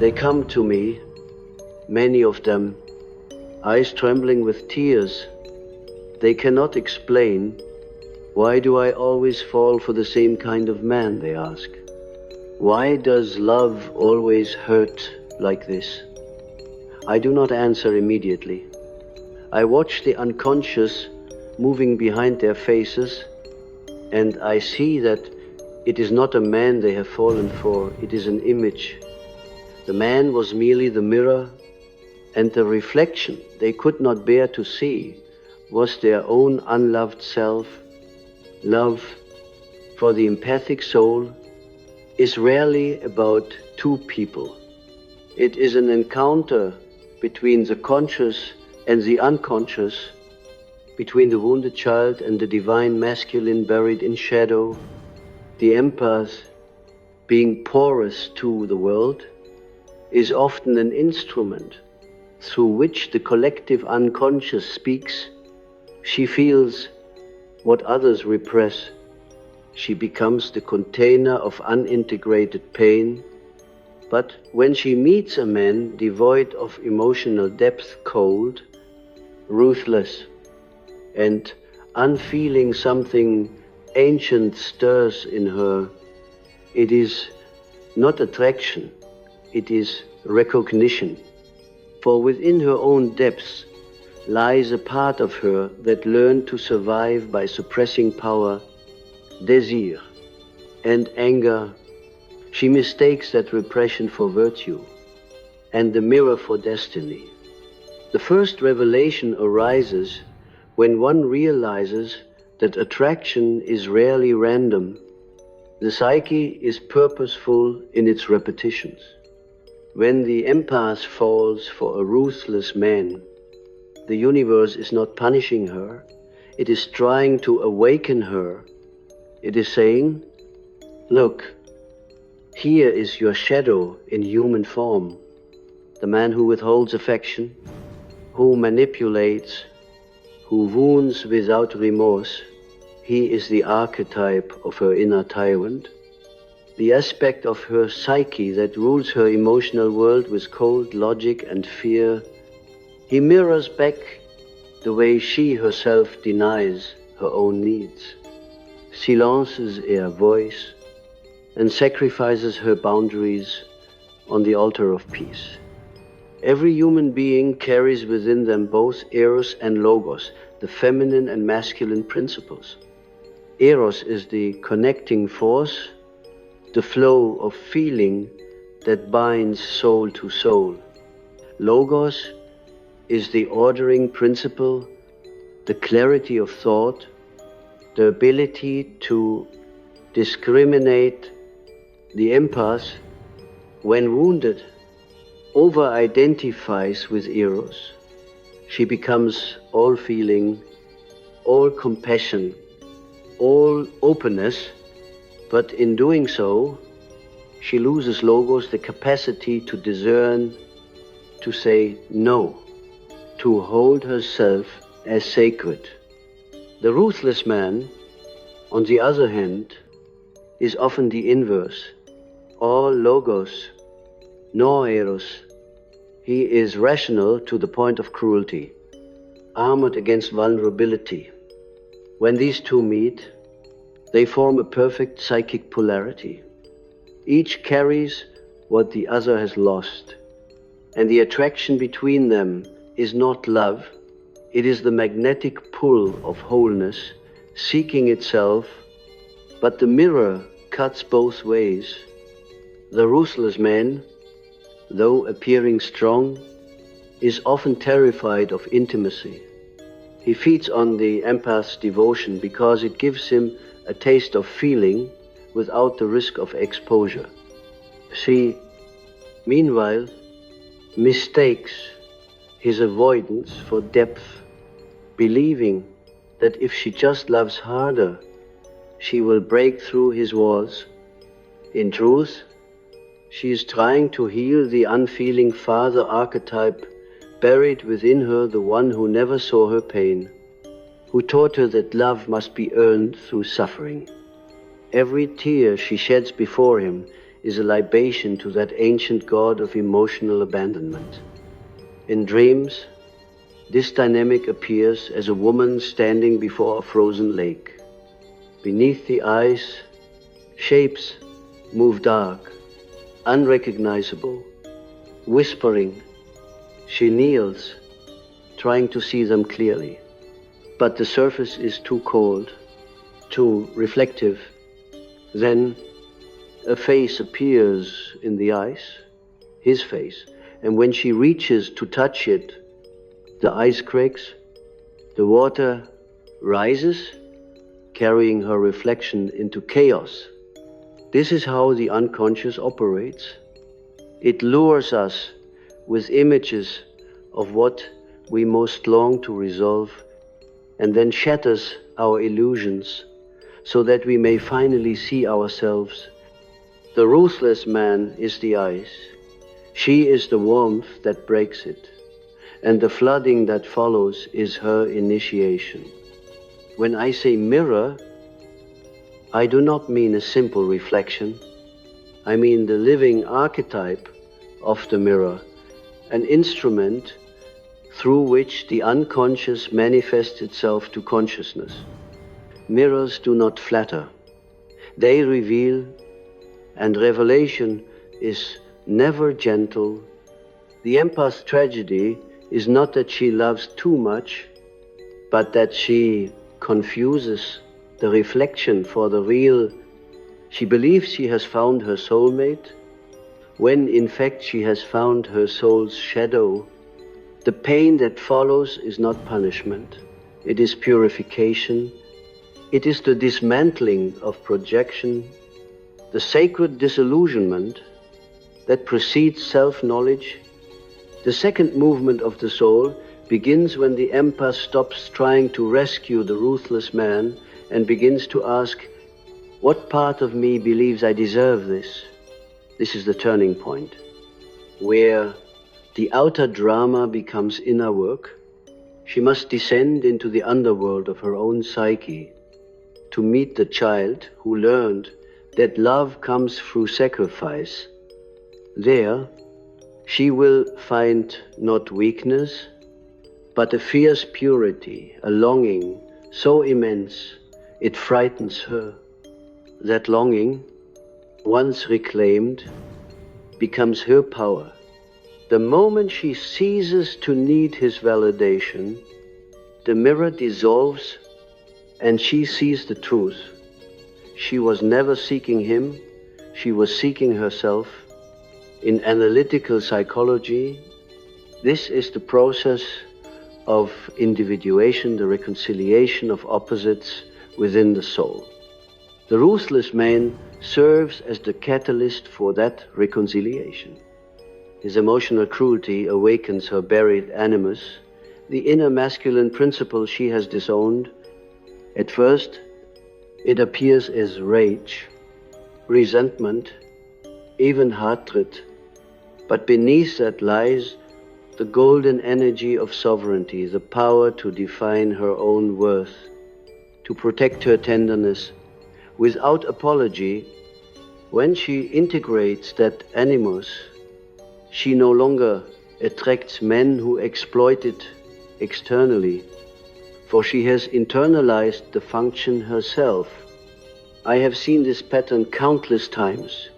They come to me, many of them, eyes trembling with tears. They cannot explain, why do I always fall for the same kind of man, they ask. Why does love always hurt like this? I do not answer immediately. I watch the unconscious moving behind their faces, and I see that it is not a man they have fallen for, it is an image. The man was merely the mirror, and the reflection they could not bear to see was their own unloved self. Love, for the empathic soul, is rarely about two people. It is an encounter between the conscious and the unconscious, between the wounded child and the divine masculine buried in shadow, the empath, being porous to the world, is often an instrument through which the collective unconscious speaks. She feels what others repress. She becomes the container of unintegrated pain. But when she meets a man devoid of emotional depth, cold, ruthless, and unfeeling, something ancient stirs in her, it is not attraction, it is recognition. For within her own depths lies a part of her that learned to survive by suppressing power, desire, and anger. She mistakes that repression for virtue and the mirror for destiny. The first revelation arises when one realizes that attraction is rarely random. The psyche is purposeful in its repetitions. When the empath falls for a ruthless man, the universe is not punishing her, it is trying to awaken her. It is saying, look, here is your shadow in human form, the man who withholds affection, who manipulates, who wounds without remorse. He is the archetype of her inner tyrant, the aspect of her psyche that rules her emotional world with cold logic and fear. He mirrors back the way she herself denies her own needs, silences her voice, and sacrifices her boundaries on the altar of peace. Every human being carries within them both eros and logos, the feminine and masculine principles. Eros is the connecting force, the flow of feeling that binds soul to soul. Logos is the ordering principle, the clarity of thought, the ability to discriminate. The empath, when wounded, over-identifies with eros. She becomes all feeling, all compassion, all openness, but in doing so, she loses logos, the capacity to discern, to say no, to hold herself as sacred. The ruthless man, on the other hand, is often the inverse. All logos, no eros. He is rational to the point of cruelty, armored against vulnerability. When these two meet, they form a perfect psychic polarity. Each carries what the other has lost, and the attraction between them is not love, it is the magnetic pull of wholeness seeking itself, but the mirror cuts both ways. The ruthless man, though appearing strong, is often terrified of intimacy. He feeds on the empath's devotion because it gives him a taste of feeling without the risk of exposure. She, meanwhile, mistakes his avoidance for depth, believing that if she just loves harder, she will break through his walls. In truth, she is trying to heal the unfeeling father archetype buried within her, the one who never saw her pain, who taught her that love must be earned through suffering. Every tear she sheds before him is a libation to that ancient god of emotional abandonment. In dreams, this dynamic appears as a woman standing before a frozen lake. Beneath the eyes, shapes move dark, unrecognizable, whispering. She kneels, trying to see them clearly. But the surface is too cold, too reflective. Then a face appears in the ice, his face, and when she reaches to touch it, the ice cracks, the water rises, carrying her reflection into chaos. This is how the unconscious operates. It lures us with images of what we most long to resolve, and then shatters our illusions so that we may finally see ourselves. The ruthless man is the ice. She is the warmth that breaks it, and the flooding that follows is her initiation. When I say mirror, I do not mean a simple reflection. I mean the living archetype of the mirror, an instrument through which the unconscious manifests itself to consciousness. Mirrors do not flatter. They reveal, and revelation is never gentle. The empath's tragedy is not that she loves too much, but that she confuses the reflection for the real. She believes she has found her soulmate, when in fact she has found her soul's shadow. The pain that follows is not punishment. It is purification. It is the dismantling of projection, the sacred disillusionment that precedes self-knowledge. The second movement of the soul begins when the empath stops trying to rescue the ruthless man and begins to ask, what part of me believes I deserve this? This is the turning point, where the outer drama becomes inner work. She must descend into the underworld of her own psyche to meet the child who learned that love comes through sacrifice. There, she will find not weakness, but a fierce purity, a longing so immense it frightens her. That longing, once reclaimed, becomes her power. The moment she ceases to need his validation, the mirror dissolves and she sees the truth. She was never seeking him, she was seeking herself. In analytical psychology, this is the process of individuation, the reconciliation of opposites within the soul. The ruthless man serves as the catalyst for that reconciliation. His emotional cruelty awakens her buried animus, the inner masculine principle she has disowned. At first, it appears as rage, resentment, even hatred, but beneath that lies the golden energy of sovereignty, the power to define her own worth, to protect her tenderness without apology. When she integrates that animus, she no longer attracts men who exploit it externally, for she has internalized the function herself. I have seen this pattern countless times.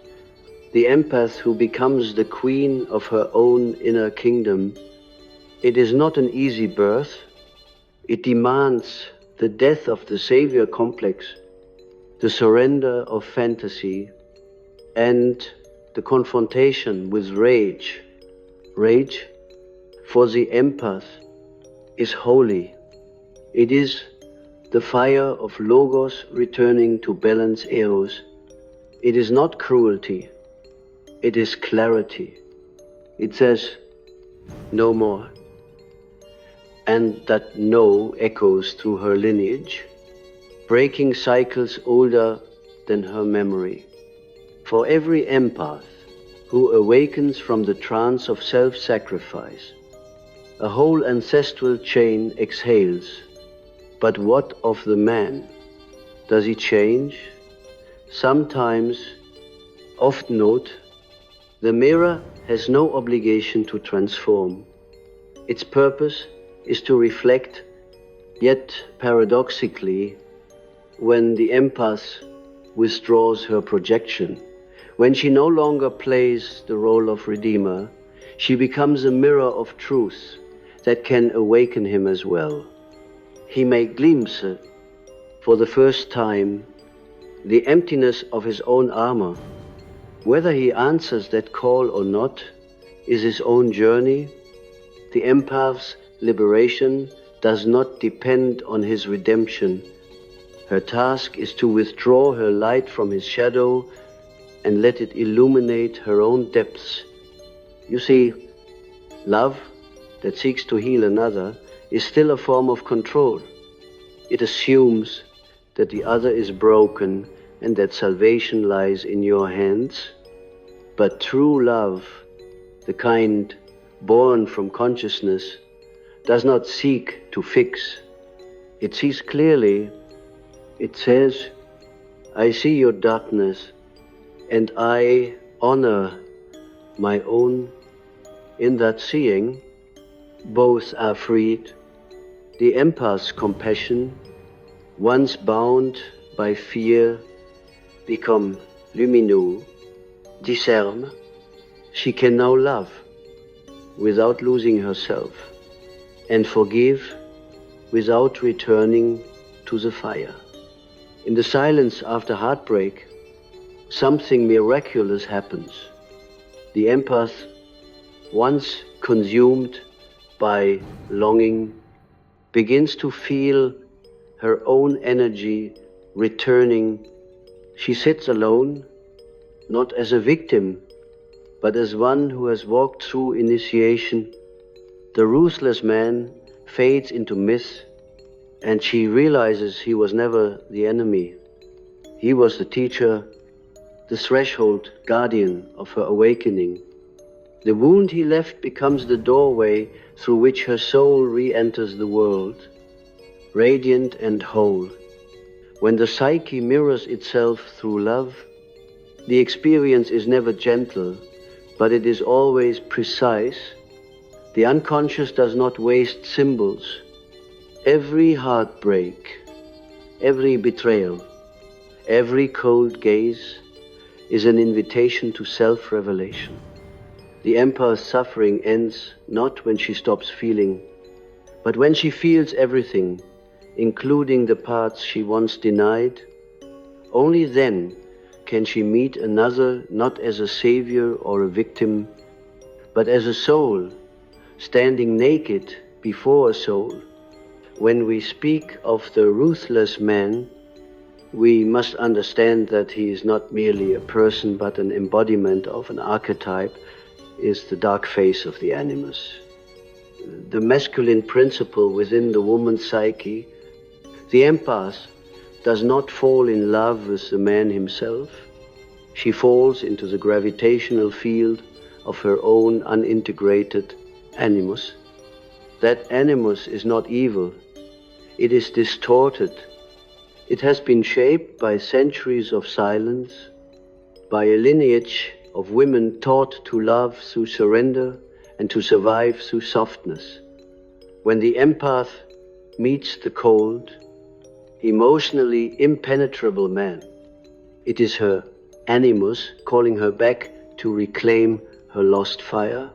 The empath who becomes the queen of her own inner kingdom. It is not an easy birth. It demands the death of the savior complex, the surrender of fantasy, and the confrontation with rage. Rage, for the empath, is holy. It is the fire of logos returning to balance eros. It is not cruelty. It is clarity. It says, no more. And that no echoes through her lineage, breaking cycles older than her memory. For every empath who awakens from the trance of self-sacrifice, a whole ancestral chain exhales. But what of the man? Does he change? Sometimes Often note, the mirror has no obligation to transform. Its purpose is to reflect, yet paradoxically, when the empath withdraws her projection, when she no longer plays the role of redeemer, she becomes a mirror of truth that can awaken him as well. He may glimpse, for the first time, the emptiness of his own armor. Whether he answers that call or not is his own journey. The empath's liberation does not depend on his redemption. Her task is to withdraw her light from his shadow and let it illuminate her own depths. You see, love that seeks to heal another is still a form of control. It assumes that the other is broken and that salvation lies in your hands. But true love, the kind born from consciousness, does not seek to fix. It sees clearly. It says, I see your darkness and I honor my own. In that seeing, both are freed. The empath's compassion, once bound by fear, become lumineux, discern. She can now love without losing herself and forgive without returning to the fire. In the silence after heartbreak, something miraculous happens. The empath, once consumed by longing, begins to feel her own energy returning. She sits alone, not as a victim, but as one who has walked through initiation. The ruthless man fades into myth, and she realizes he was never the enemy. He was the teacher, the threshold guardian of her awakening. The wound he left becomes the doorway through which her soul re-enters the world, radiant and whole. When the psyche mirrors itself through love, the experience is never gentle, but it is always precise. The unconscious does not waste symbols. Every heartbreak, every betrayal, every cold gaze is an invitation to self-revelation. The empath's suffering ends not when she stops feeling, but when she feels everything, including the parts she once denied. Only then can she meet another not as a savior or a victim, but as a soul standing naked before a soul. When we speak of the ruthless man, we must understand that he is not merely a person, but an embodiment of an archetype, is the dark face of the animus. The masculine principle within the woman's psyche. The empath does not fall in love with the man himself. She falls into the gravitational field of her own unintegrated animus. That animus is not evil. It is distorted. It has been shaped by centuries of silence, by a lineage of women taught to love through surrender and to survive through softness. When the empath meets the cold, emotionally impenetrable man, it is her animus calling her back to reclaim her lost fire.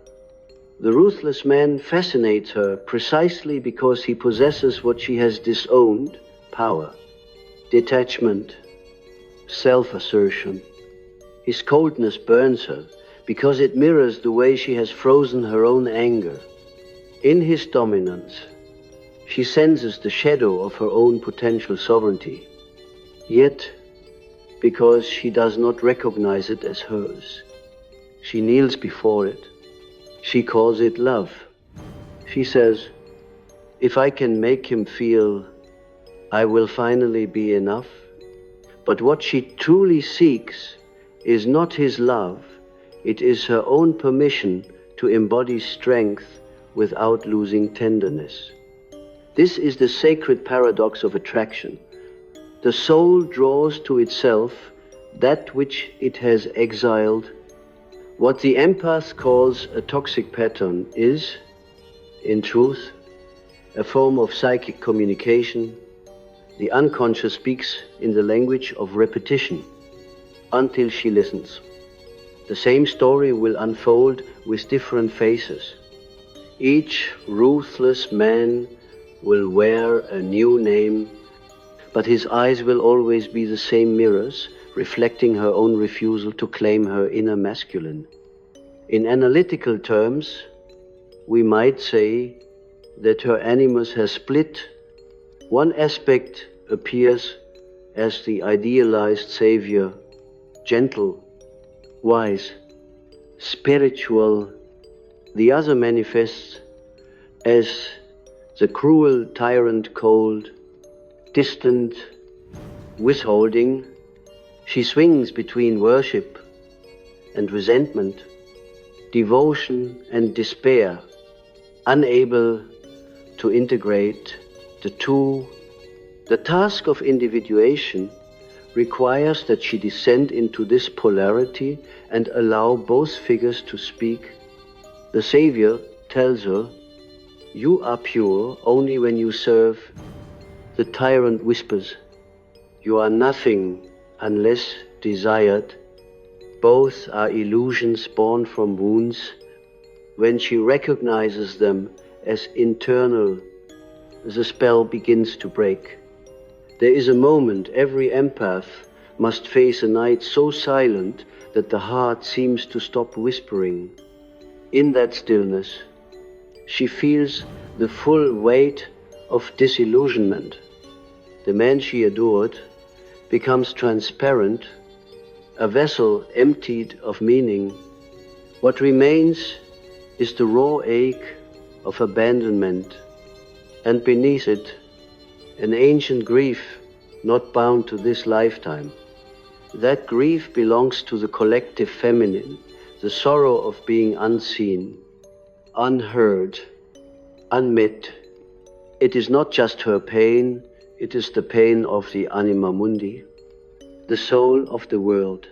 The ruthless man fascinates her precisely because he possesses what she has disowned: power, detachment, self-assertion. His coldness burns her because it mirrors the way she has frozen her own anger. In his dominance, she senses the shadow of her own potential sovereignty. Yet, because she does not recognize it as hers, she kneels before it. She calls it love. She says, if I can make him feel I will finally be enough. But what she truly seeks is not his love, it is her own permission to embody strength without losing tenderness. This is the sacred paradox of attraction. The soul draws to itself that which it has exiled. What the empath calls a toxic pattern is, in truth, a form of psychic communication. The unconscious speaks in the language of repetition until she listens. The same story will unfold with different faces. Each ruthless man will wear a new name, but his eyes will always be the same mirrors, reflecting her own refusal to claim her inner masculine. In analytical terms, we might say that her animus has split. One aspect appears as the idealized savior, gentle, wise, spiritual. The other manifests as the cruel tyrant, cold, distant, withholding. She swings between worship and resentment, devotion and despair, unable to integrate the two. The task of individuation requires that she descend into this polarity and allow both figures to speak. The Savior tells her, "You are pure only when you serve." The tyrant whispers, "You are nothing unless desired." Both are illusions born from wounds. When she recognizes them as internal, the spell begins to break. There is a moment every empath must face, a night so silent that the heart seems to stop whispering. In that stillness, she feels the full weight of disillusionment. The man she adored becomes transparent, a vessel emptied of meaning. What remains is the raw ache of abandonment, and beneath it, an ancient grief not bound to this lifetime. That grief belongs to the collective feminine, the sorrow of being unseen, unheard, unmet. It is not just her pain, it is the pain of the anima mundi, the soul of the world,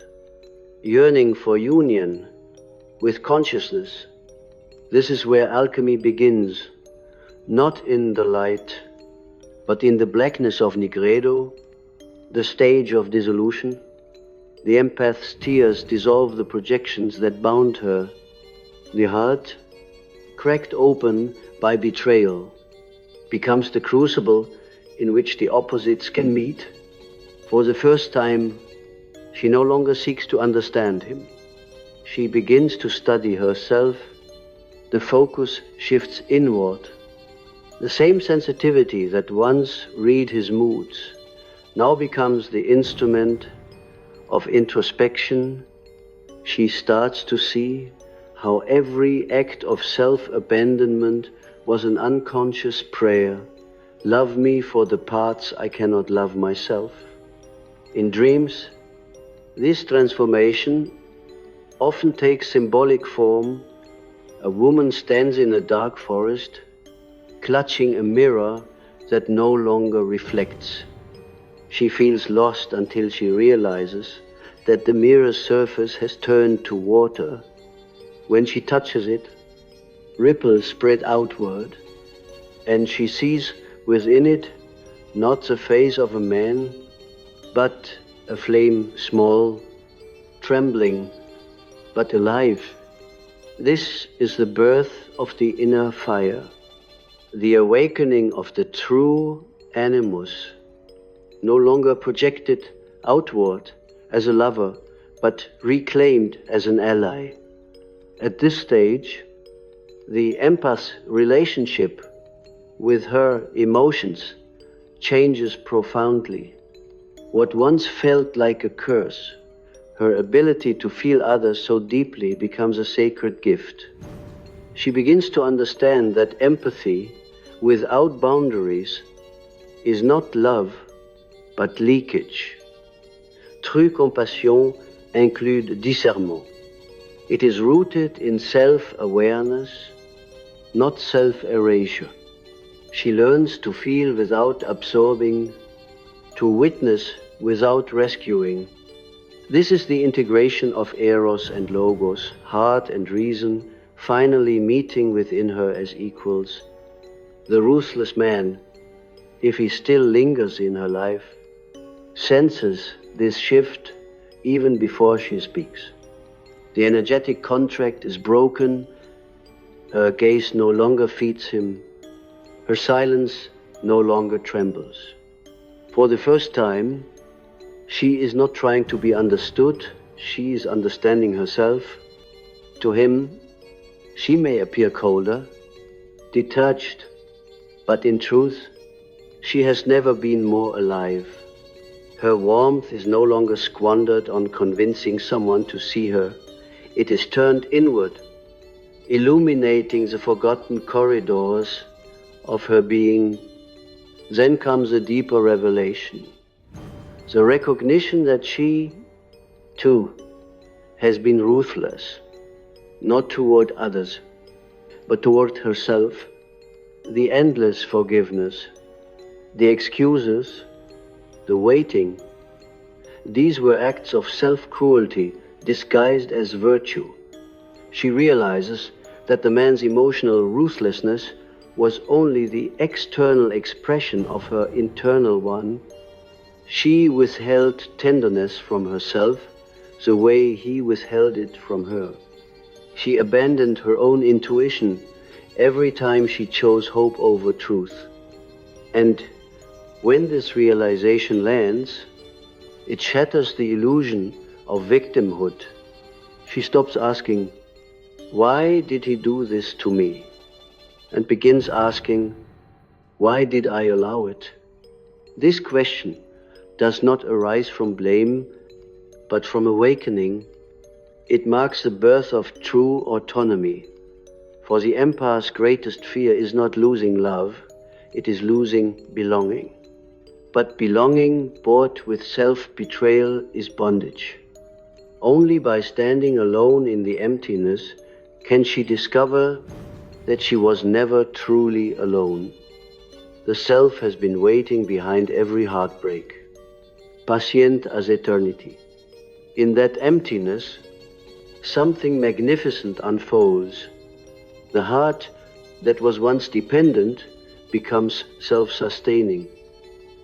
yearning for union with consciousness. This is where alchemy begins, not in the light, but in the blackness of Nigredo, the stage of dissolution. The empath's tears dissolve the projections that bound her. The heart, cracked open by betrayal, becomes the crucible in which the opposites can meet. For the first time, she no longer seeks to understand him. She begins to study herself. The focus shifts inward. The same sensitivity that once read his moods now becomes the instrument of introspection. She starts to see how every act of self-abandonment was an unconscious prayer. Love me for the parts I cannot love myself. In dreams, this transformation often takes symbolic form. A woman stands in a dark forest, clutching a mirror that no longer reflects. She feels lost until she realizes that the mirror's surface has turned to water. When she touches it, ripples spread outward, and she sees within it not the face of a man, but a flame small, trembling, but alive. This is the birth of the inner fire, the awakening of the true animus, no longer projected outward as a lover, but reclaimed as an ally. At this stage, the empath's relationship with her emotions changes profoundly. What once felt like a curse, her ability to feel others so deeply, becomes a sacred gift. She begins to understand that empathy without boundaries is not love, but leakage. True compassion includes discernement. It is rooted in self-awareness, not self-erasure. She learns to feel without absorbing, to witness without rescuing. This is the integration of eros and logos, heart and reason, finally meeting within her as equals. The ruthless man, if he still lingers in her life, senses this shift even before she speaks. The energetic contract is broken, her gaze no longer feeds him, her silence no longer trembles. For the first time, she is not trying to be understood, she is understanding herself. To him, she may appear colder, detached, but in truth, she has never been more alive. Her warmth is no longer squandered on convincing someone to see her. It is turned inward, illuminating the forgotten corridors of her being. Then comes a deeper revelation. The recognition that she, too, has been ruthless, not toward others, but toward herself. The endless forgiveness, the excuses, the waiting, these were acts of self-cruelty disguised as virtue. She realizes that the man's emotional ruthlessness was only the external expression of her internal one. She withheld tenderness from herself the way he withheld it from her. She abandoned her own intuition every time she chose hope over truth. And when this realization lands, it shatters the illusion of victimhood. She stops asking, "Why did he do this to me?" and begins asking, "Why did I allow it?" This question does not arise from blame, but from awakening. It marks the birth of true autonomy. For the empath's greatest fear is not losing love, it is losing belonging. But belonging bought with self-betrayal is bondage. Only by standing alone in the emptiness can she discover that she was never truly alone. The self has been waiting behind every heartbreak, patient as eternity. In that emptiness, something magnificent unfolds. The heart that was once dependent becomes self-sustaining.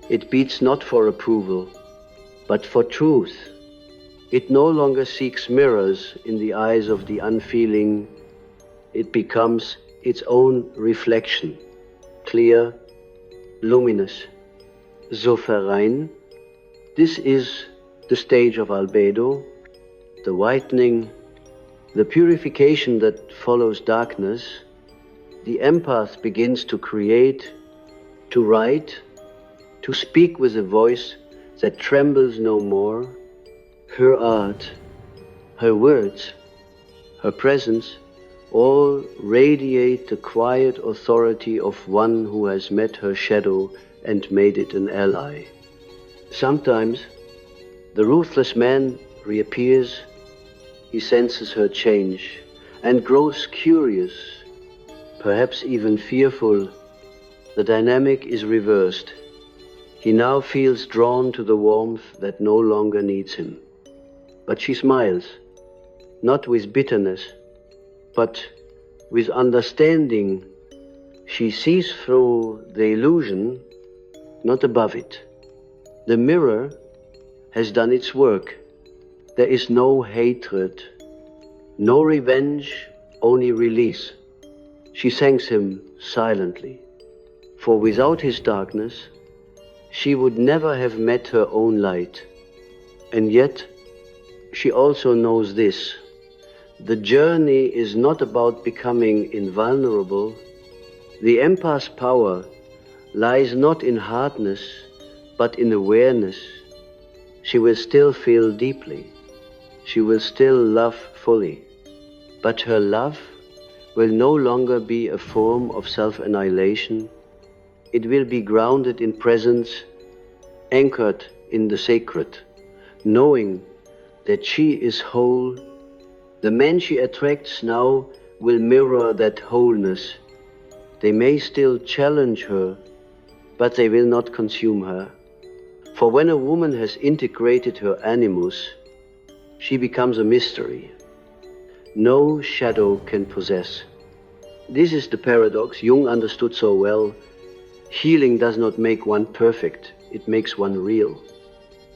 It beats not for approval, but for truth. It no longer seeks mirrors in the eyes of the unfeeling. It becomes its own reflection, clear, luminous. Sovereign, this is the stage of albedo, the whitening, the purification that follows darkness. The empath begins to create, to write, to speak with a voice that trembles no more. Her art, her words, her presence, all radiate the quiet authority of one who has met her shadow and made it an ally. Sometimes the ruthless man reappears. He senses her change and grows curious, perhaps even fearful. The dynamic is reversed. He now feels drawn to the warmth that no longer needs him. But she smiles, not with bitterness, but with understanding. She sees through the illusion, not above it. The mirror has done its work. There is no hatred, no revenge, only release. She thanks him silently, for without his darkness, she would never have met her own light. And yet, she also knows this: the journey is not about becoming invulnerable. The empath's power lies not in hardness, but in awareness. She will still feel deeply. She will still love fully. But her love will no longer be a form of self-annihilation. It will be grounded in presence, anchored in the sacred, knowing that she is whole. The men she attracts now will mirror that wholeness. They may still challenge her, but they will not consume her. For when a woman has integrated her animus, she becomes a mystery no shadow can possess. This is the paradox Jung understood so well. Healing does not make one perfect, it makes one real.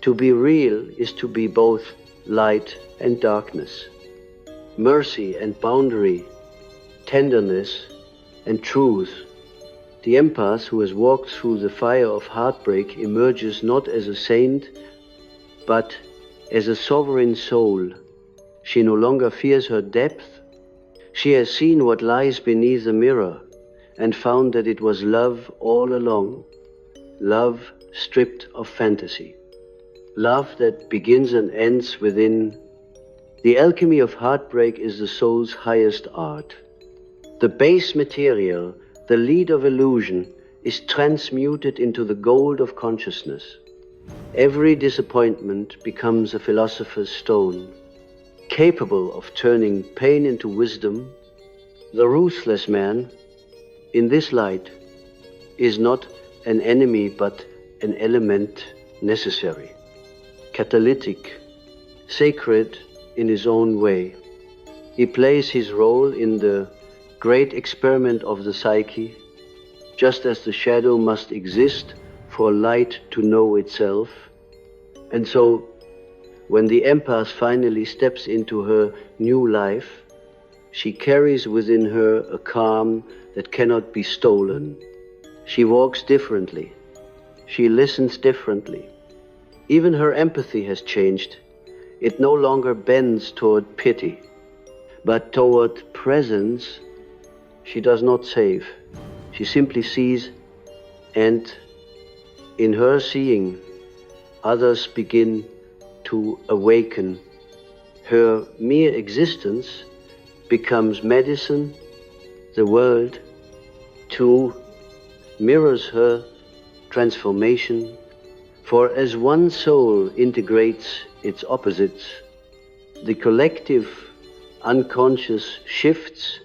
To be real is to be both light and darkness, mercy and boundary, tenderness and truth. The empath who has walked through the fire of heartbreak emerges not as a saint, but as a sovereign soul. She no longer fears her depth. She has seen what lies beneath the mirror and found that it was love all along. Love stripped of fantasy. Love that begins and ends within. The alchemy of heartbreak is the soul's highest art. The base material, the lead of illusion, is transmuted into the gold of consciousness. Every disappointment becomes a philosopher's stone, capable of turning pain into wisdom. The ruthless man, in this light, is not an enemy but an element necessary, catalytic, sacred in his own way. He plays his role in the great experiment of the psyche, just as the shadow must exist for light to know itself. And so, when the empath finally steps into her new life, she carries within her a calm that cannot be stolen. She walks differently. She listens differently. Even her empathy has changed. It no longer bends toward pity, but toward presence. She does not save. She simply sees, and in her seeing, others begin to awaken. Her mere existence becomes medicine. The world, too, mirrors her transformation. For as one soul integrates its opposites, the collective unconscious shifts.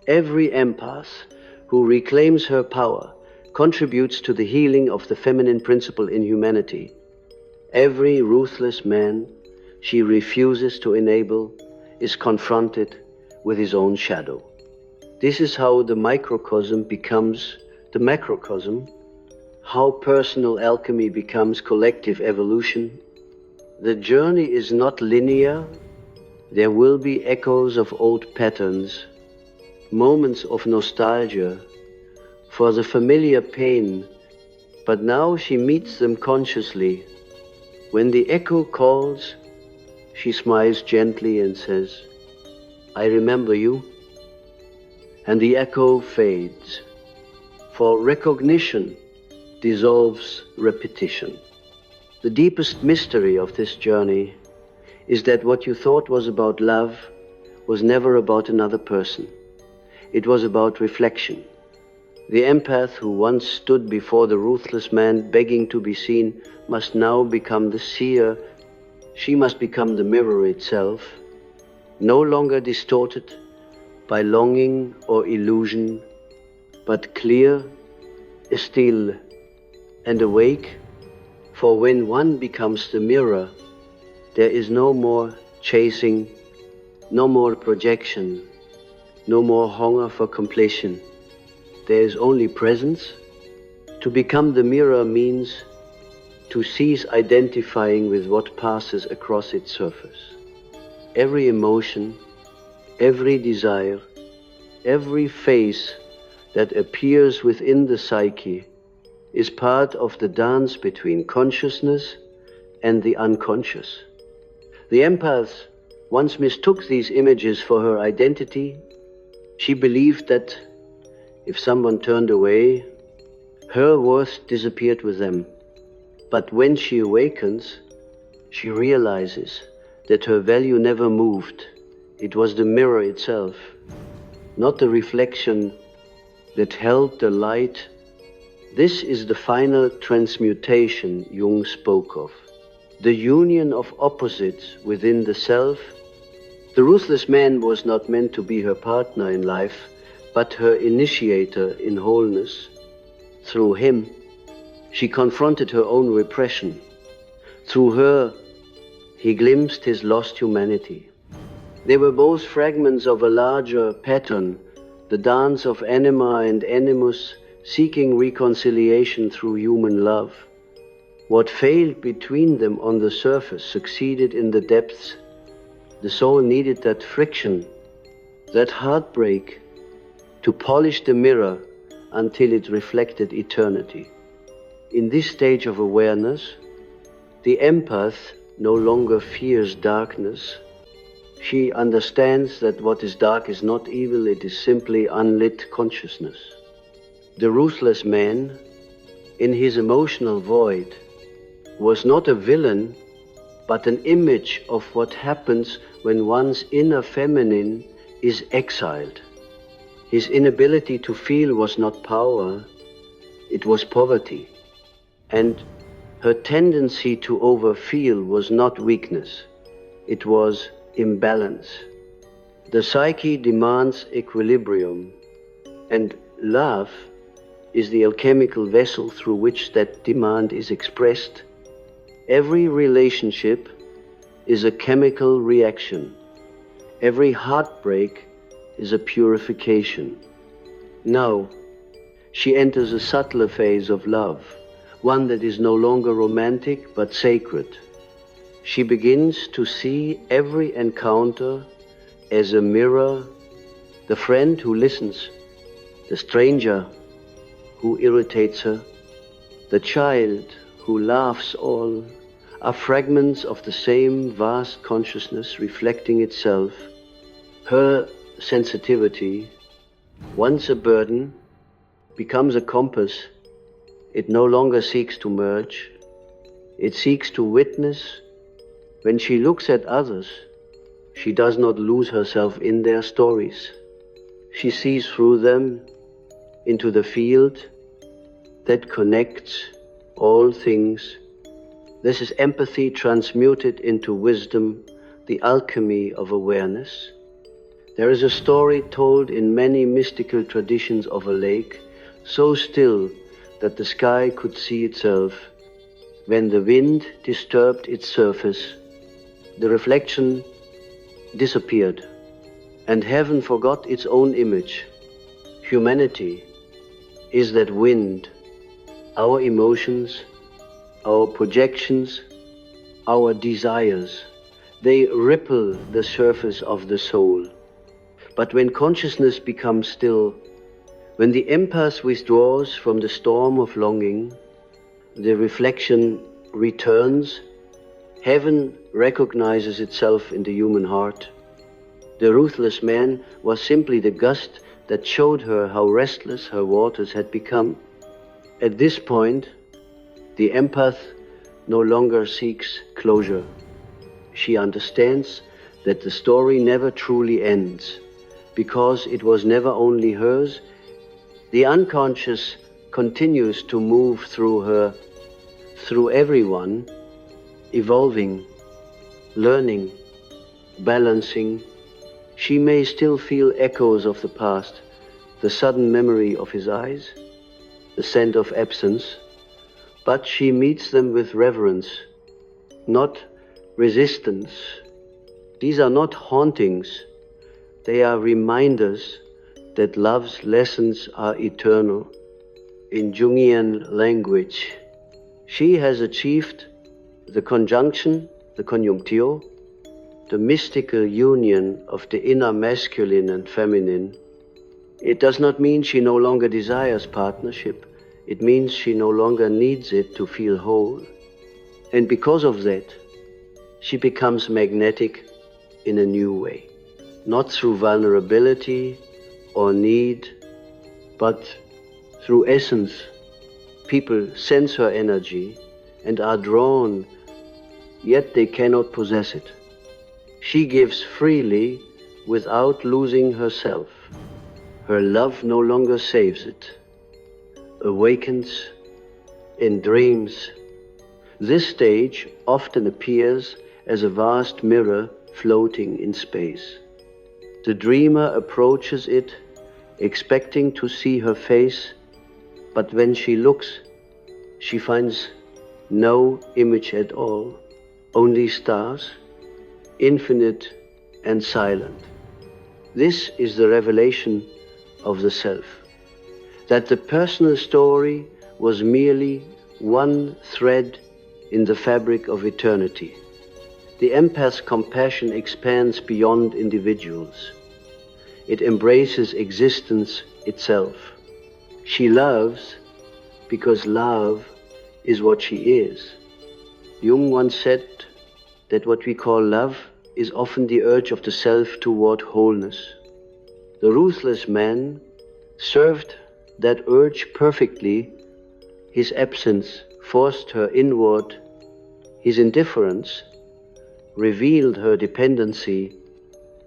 Every empath who reclaims her power contributes to the healing of the feminine principle in humanity. Every ruthless man she refuses to enable is confronted with his own shadow. This is how the microcosm becomes the macrocosm, how personal alchemy becomes collective evolution. The journey is not linear. There will be echoes of old patterns, moments of nostalgia for the familiar pain, but now she meets them consciously. When the echo calls, she smiles gently and says, "I remember you." And the echo fades, for recognition dissolves repetition. The deepest mystery of this journey is that what you thought was about love was never about another person. It was about reflection. The empath who once stood before the ruthless man begging to be seen must now become the seer. She must become the mirror itself, no longer distorted by longing or illusion, but clear, still, and awake. For when one becomes the mirror, there is no more chasing, no more projection, no more hunger for completion. There is only presence. To become the mirror means to cease identifying with what passes across its surface. Every emotion, every desire, every face that appears within the psyche is part of the dance between consciousness and the unconscious. The empath once mistook these images for her identity. She believed that if someone turned away, her worth disappeared with them. But when she awakens, she realizes that her value never moved. It was the mirror itself, not the reflection, that held the light. This is the final transmutation Jung spoke of, the union of opposites within the self. The ruthless man was not meant to be her partner in life, but her initiator in wholeness. Through him, she confronted her own repression. Through her, he glimpsed his lost humanity. They were both fragments of a larger pattern, the dance of anima and animus seeking reconciliation through human love. What failed between them on the surface succeeded in the depths. The soul needed that friction, that heartbreak, to polish the mirror until it reflected eternity. In this stage of awareness, the empath no longer fears darkness. She understands that what is dark is not evil, it is simply unlit consciousness. The ruthless man, in his emotional void, was not a villain, but an image of what happens when one's inner feminine is exiled. His inability to feel was not power, it was poverty. And her tendency to overfeel was not weakness, it was imbalance. The psyche demands equilibrium, and love is the alchemical vessel through which that demand is expressed. Every relationship is a chemical reaction. Every heartbreak is a purification. Now, she enters a subtler phase of love, one that is no longer romantic but sacred. She begins to see every encounter as a mirror, the friend who listens, the stranger who irritates her, the child who laughs all, are fragments of the same vast consciousness reflecting itself. Her sensitivity, once a burden, becomes a compass. It no longer seeks to merge, it seeks to witness. When she looks at others, she does not lose herself in their stories. She sees through them into the field that connects all things. This is empathy transmuted into wisdom, the alchemy of awareness. There is a story told in many mystical traditions of a lake, so still that the sky could see itself. When the wind disturbed its surface, the reflection disappeared, and heaven forgot its own image. Humanity is that wind, our emotions, our projections, our desires. They ripple the surface of the soul. But when consciousness becomes still, when the empath withdraws from the storm of longing, the reflection returns. Heaven recognizes itself in the human heart. The ruthless man was simply the gust that showed her how restless her waters had become. At this point, the empath no longer seeks closure. She understands that the story never truly ends, because it was never only hers. The unconscious continues to move through her, through everyone, evolving, learning, balancing. She may still feel echoes of the past, the sudden memory of his eyes, the scent of absence, but she meets them with reverence, not resistance. These are not hauntings, they are reminders that love's lessons are eternal. In Jungian language, she has achieved the conjunction, the conjunctio, the mystical union of the inner masculine and feminine. It does not mean she no longer desires partnership. It means she no longer needs it to feel whole. And because of that, she becomes magnetic in a new way. Not through vulnerability or need, but through essence. People sense her energy and are drawn, yet they cannot possess it. She gives freely without losing herself. Her love no longer saves it, awakens in dreams. This stage often appears as a vast mirror floating in space. The dreamer approaches it, expecting to see her face, but when she looks, she finds no image at all. only stars, infinite and silent. This is the revelation of the self, that the personal story was merely one thread in the fabric of eternity. The empath's compassion expands beyond individuals. It embraces existence itself. She loves because love is what she is. Jung once said that what we call love is often the urge of the self toward wholeness. The ruthless man served that urge perfectly. His absence forced her inward. His indifference revealed her dependency.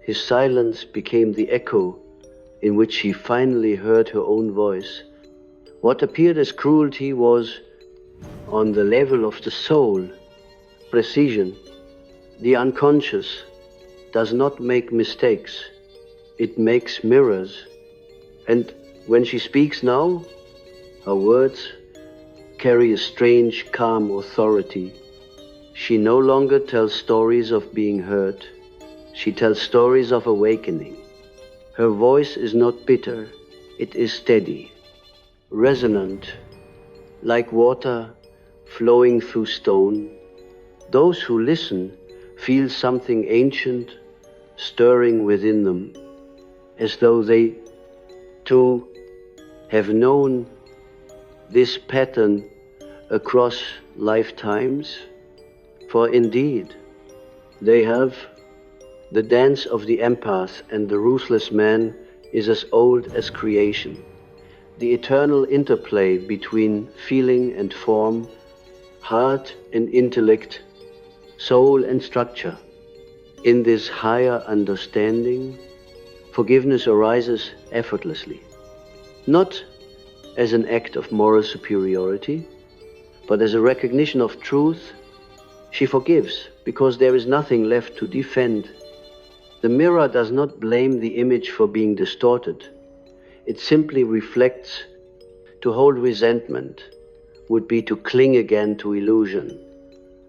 His silence became the echo in which she finally heard her own voice. What appeared as cruelty was, on the level of the soul, precision. The unconscious does not make mistakes. It makes mirrors. And when she speaks now, her words carry a strange, calm authority. She no longer tells stories of being hurt. She tells stories of awakening. Her voice is not bitter. It is steady, resonant, like water flowing through stone. Those who listen feel something ancient stirring within them, as though they too have known this pattern across lifetimes. For indeed, they have. The dance of the empath and the ruthless man is as old as creation. The eternal interplay between feeling and form, heart and intellect, soul and structure. In this higher understanding, forgiveness arises effortlessly, not as an act of moral superiority, but as a recognition of truth. She forgives because there is nothing left to defend. The mirror does not blame the image for being distorted. It simply reflects. To hold resentment would be to cling again to illusion.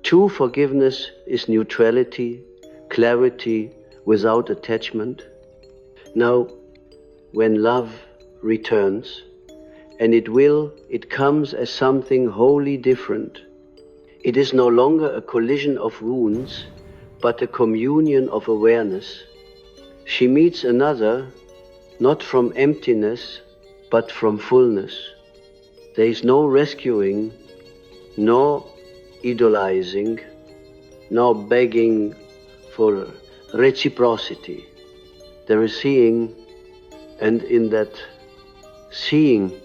True forgiveness is neutrality, clarity without attachment. Now, when love returns, and it comes as something wholly different. It is no longer a collision of wounds, but a communion of awareness. She meets another, not from emptiness, but from fullness. There is no rescuing, nor idolizing, nor begging for reciprocity. There is seeing, and in that seeing,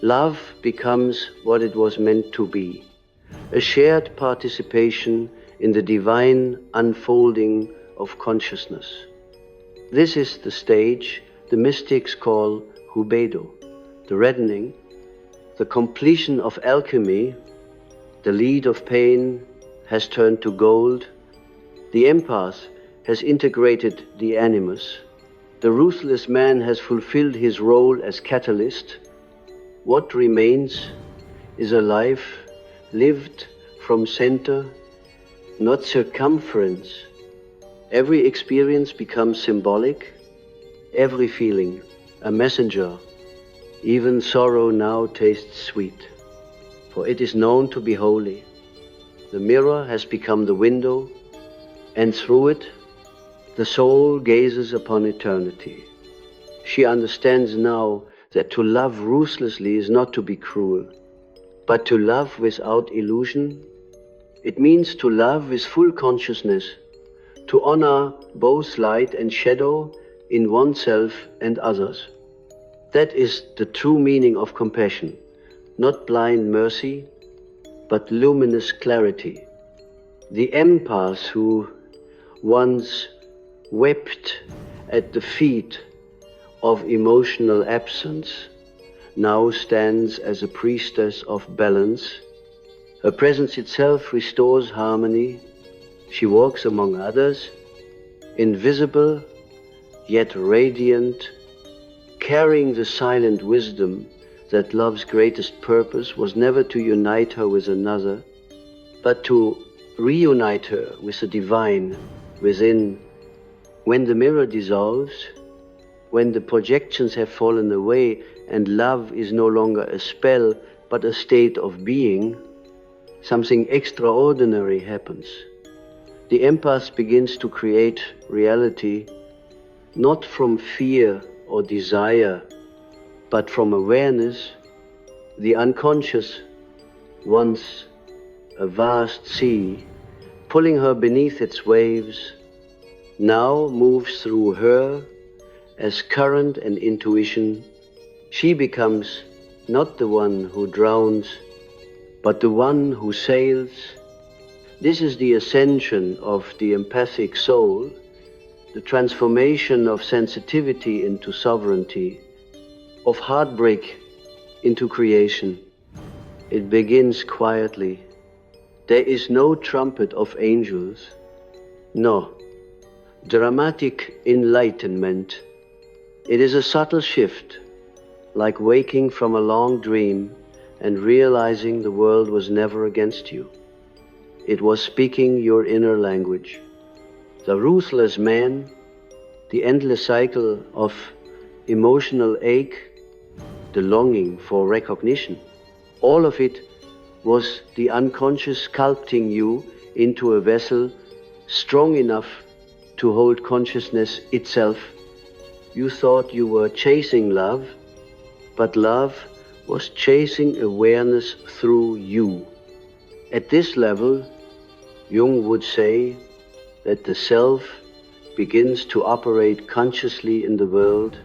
love becomes what it was meant to be, a shared participation in the divine unfolding of consciousness. This is the stage the mystics call hubedo, the reddening, the completion of alchemy. The lead of pain has turned to gold. The empath has integrated the animus. The ruthless man has fulfilled his role as catalyst. What remains is a life lived from center, not circumference. Every experience becomes symbolic, every feeling a messenger. Even sorrow now tastes sweet, for it is known to be holy. The mirror has become the window, and through it the soul gazes upon eternity. She understands now that to love ruthlessly is not to be cruel, but to love without illusion. It means to love with full consciousness, to honor both light and shadow in oneself and others. That is the true meaning of compassion, not blind mercy, but luminous clarity. The empath who once wept at the feet of emotional absence now stands as a priestess of balance. Her presence itself restores harmony. She walks among others, invisible yet radiant, carrying the silent wisdom that love's greatest purpose was never to unite her with another, but to reunite her with the divine within. When the mirror dissolves, when the projections have fallen away and love is no longer a spell but a state of being, something extraordinary happens. The empath begins to create reality not from fear or desire, but from awareness. The unconscious, once a vast sea, pulling her beneath its waves, now moves through her as current and intuition. She becomes not the one who drowns, but the one who sails. This is the ascension of the empathic soul, the transformation of sensitivity into sovereignty, of heartbreak into creation. It begins quietly. There is no trumpet of angels, no dramatic enlightenment. It is a subtle shift, like waking from a long dream and realizing the world was never against you. It was speaking your inner language. The ruthless man, the endless cycle of emotional ache, the longing for recognition, all of it was the unconscious sculpting you into a vessel strong enough to hold consciousness itself. You thought you were chasing love, but love was chasing awareness through you. At this level, Jung would say that the self begins to operate consciously in the world.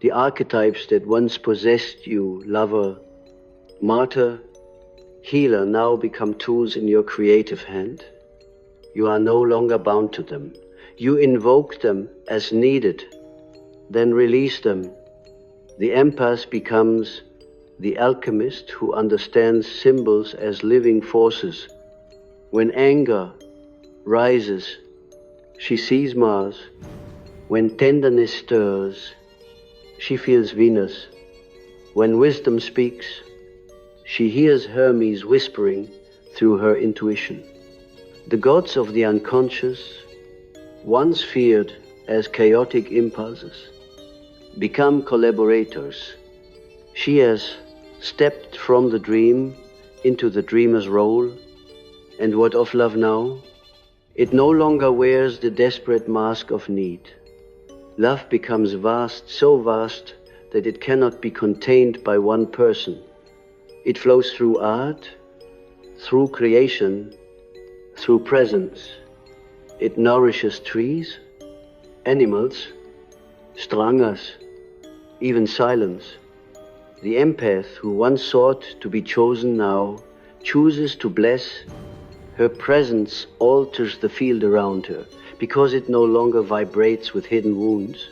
The archetypes that once possessed you, lover, martyr, healer, now become tools in your creative hand. You are no longer bound to them. You invoke them as needed, then release them. The empath becomes the alchemist who understands symbols as living forces. When anger rises, she sees Mars. When tenderness stirs, she feels Venus. When wisdom speaks, she hears Hermes whispering through her intuition. The gods of the unconscious, once feared as chaotic impulses, become collaborators. She has stepped from the dream into the dreamer's role. And what of love now? It no longer wears the desperate mask of need. Love becomes vast, so vast that it cannot be contained by one person. It flows through art, through creation, through presence. It nourishes trees, animals, strangas, even silence. The empath who once sought to be chosen now chooses to bless. Her presence alters the field around her because it no longer vibrates with hidden wounds.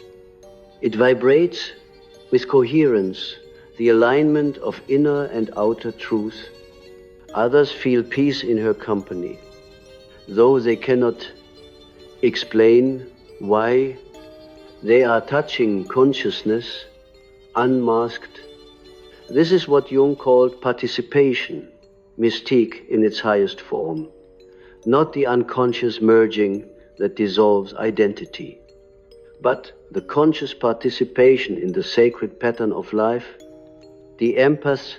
It vibrates with coherence, the alignment of inner and outer truth. Others feel peace in her company, though they cannot explain why. They are touching consciousness, unmasked. This is what Jung called participation, mystique in its highest form, not the unconscious merging that dissolves identity, but the conscious participation in the sacred pattern of life. The empath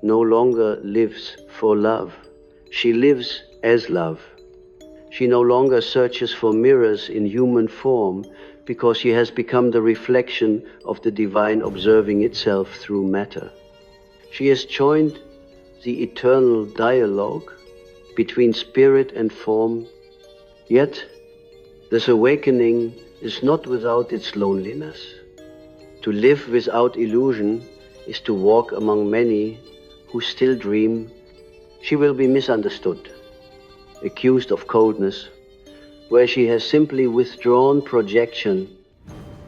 no longer lives for love. She lives as love. She no longer searches for mirrors in human form because she has become the reflection of the divine observing itself through matter. She has joined the eternal dialogue between spirit and form. Yet, this awakening is not without its loneliness. To live without illusion is to walk among many who still dream. She will be misunderstood, accused of coldness, where she has simply withdrawn projection.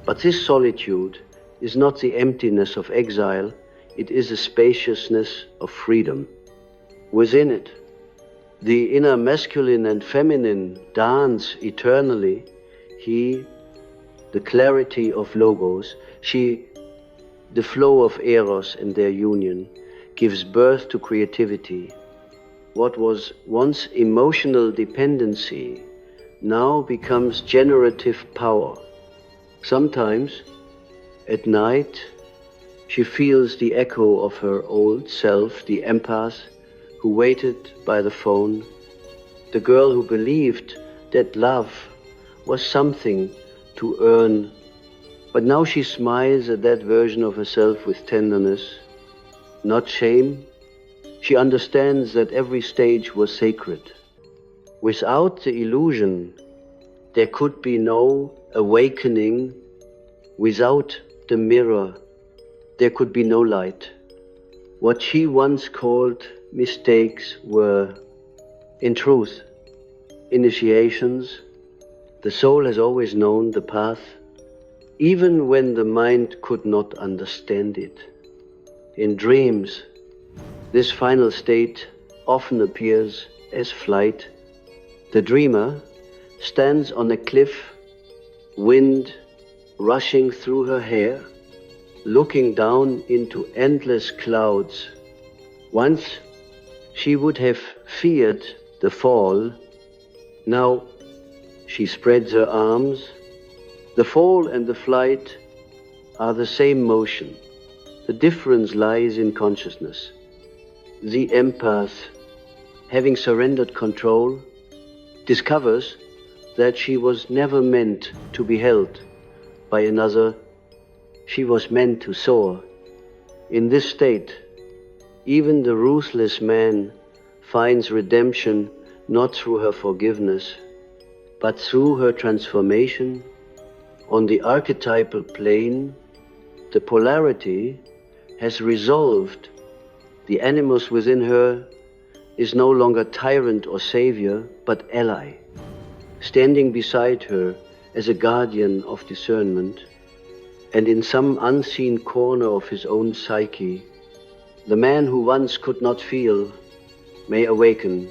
But this solitude is not the emptiness of exile, it is the spaciousness of freedom. Within it, the inner masculine and feminine dance eternally. He, the clarity of logos, she, the flow of eros and their union, gives birth to creativity. what was once emotional dependency now becomes generative power. Sometimes, at night, she feels the echo of her old self, the empath who waited by the phone, the girl who believed that love was something to earn. But now she smiles at that version of herself with tenderness, not shame. She understands that every stage was sacred. Without the illusion, there could be no awakening. Without the mirror, there could be no light. What she once called mistakes were, in truth, initiations. The soul has always known the path, even when the mind could not understand it. In dreams, this final state often appears as flight. The dreamer stands on a cliff, wind rushing through her hair, looking down into endless clouds. Once she would have feared the fall. Now she spreads her arms. The fall and the flight are the same motion. The difference lies in consciousness. The empath, having surrendered control, discovers that she was never meant to be held by another. She was meant to soar. In this state, even the ruthless man finds redemption not through her forgiveness, but through her transformation. On the archetypal plane, the polarity has resolved. The animus within her is no longer tyrant or savior, but ally, standing beside her as a guardian of discernment. And in some unseen corner of his own psyche, the man who once could not feel may awaken,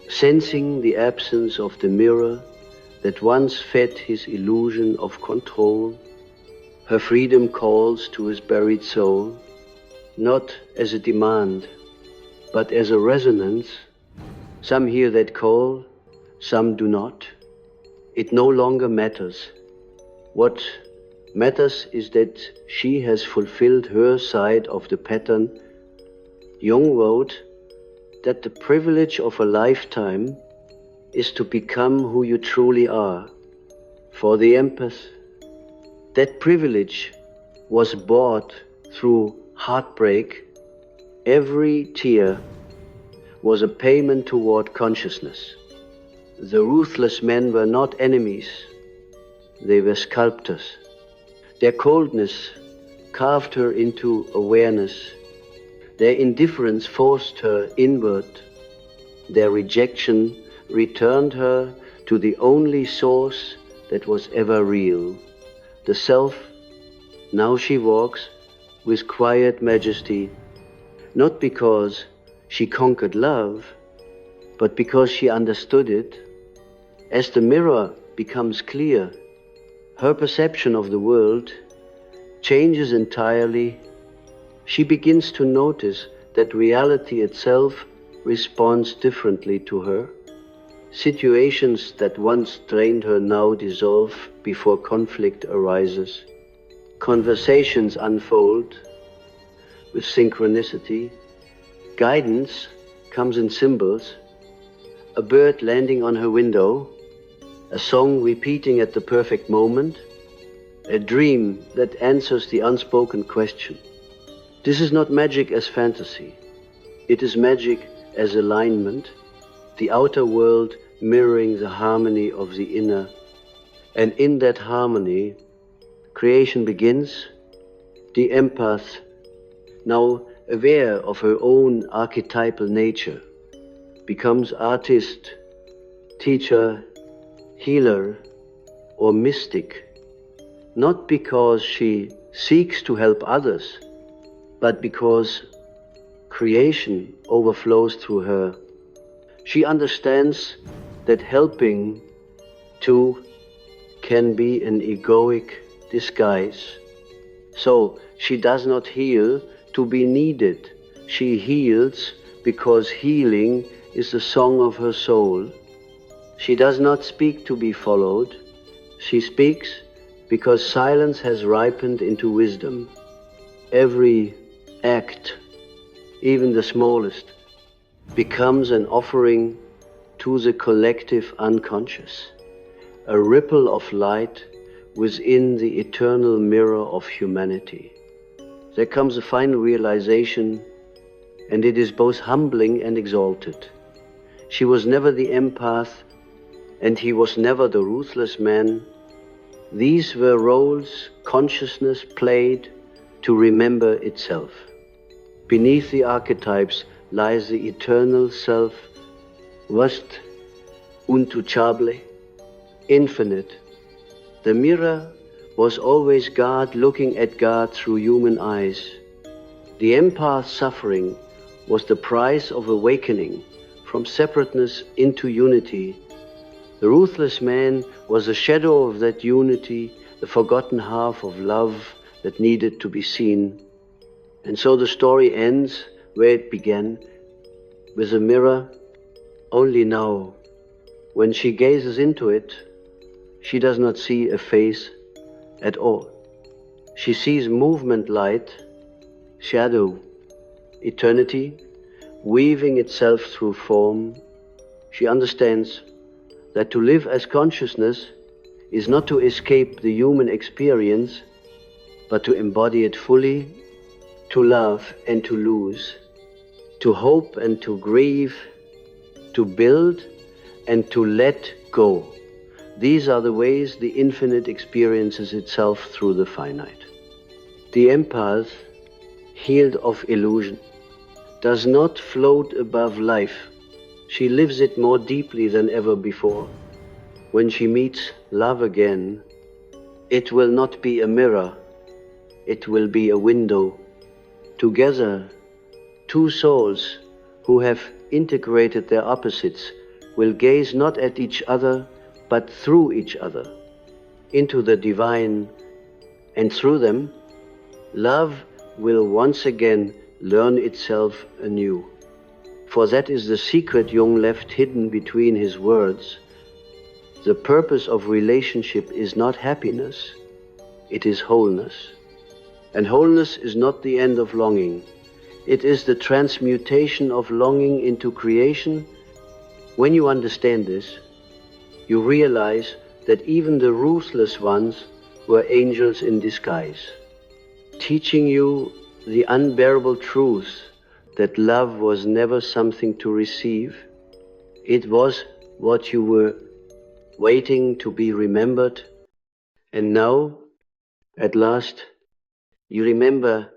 sensing the absence of the mirror that once fed his illusion of control. Her freedom calls to his buried soul, not as a demand, but as a resonance. Some hear that call, some do not. It no longer matters. What matters is that she has fulfilled her side of the pattern. Jung wrote that the privilege of a lifetime is to become who you truly are. For the empath, that privilege was bought through heartbreak. Every tear was a payment toward consciousness. The ruthless men were not enemies, they were sculptors. Their coldness carved her into awareness. Their indifference forced her inward. Their rejection returned her to the only source that was ever real, the self. Now she walks with quiet majesty, not because she conquered love, but because she understood it. As the mirror becomes clear, her perception of the world changes entirely. She begins to notice that reality itself responds differently to her. Situations that once drained her now dissolve before conflict arises. Conversations unfold with synchronicity. Guidance comes in symbols. A bird landing on her window, a song repeating at the perfect moment, a dream that answers the unspoken question. This is not magic as fantasy. It is magic as alignment, the outer world mirroring the harmony of the inner. And in that harmony, creation begins. The empath, now aware of her own archetypal nature, becomes artist, teacher, healer, or mystic, not because she seeks to help others, but because creation overflows through her. She understands that helping too can be an egoic disguise. So she does not heal to be needed. She heals because healing is the song of her soul. She does not speak to be followed. She speaks because silence has ripened into wisdom. Every act, even the smallest, becomes an offering to the collective unconscious, a ripple of light within the eternal mirror of humanity. There comes a final realization, and it is both humbling and exalted. She was never the empath, and he was never the ruthless man. These were roles consciousness played to remember itself. Beneath the archetypes lies the eternal self, vast, untouchable, infinite. The mirror was always God looking at God through human eyes. The empath's suffering was the price of awakening from separateness into unity. The ruthless man was a shadow of that unity, the forgotten half of love that needed to be seen. And so the story ends where it began, with a mirror. Only now, when she gazes into it, she does not see a face at all. She sees movement, light, shadow, eternity, weaving itself through form. She understands that to live as consciousness is not to escape the human experience, but to embody it fully, to love and to lose, to hope and to grieve, to build and to let go. These are the ways the infinite experiences itself through the finite. The empath, healed of illusion, does not float above life. She lives it more deeply than ever before. When she meets love again, it will not be a mirror, it will be a window. Together, two souls who have integrated their opposites will gaze not at each other, but through each other, into the divine, and through them, love will once again learn itself anew. For that is the secret Jung left hidden between his words. The purpose of relationship is not happiness, it is wholeness. And wholeness is not the end of longing. It is the transmutation of longing into creation. When you understand this, you realize that even the ruthless ones were angels in disguise, teaching you the unbearable truth that love was never something to receive. It was what you were waiting to be remembered. And now, at last, you remember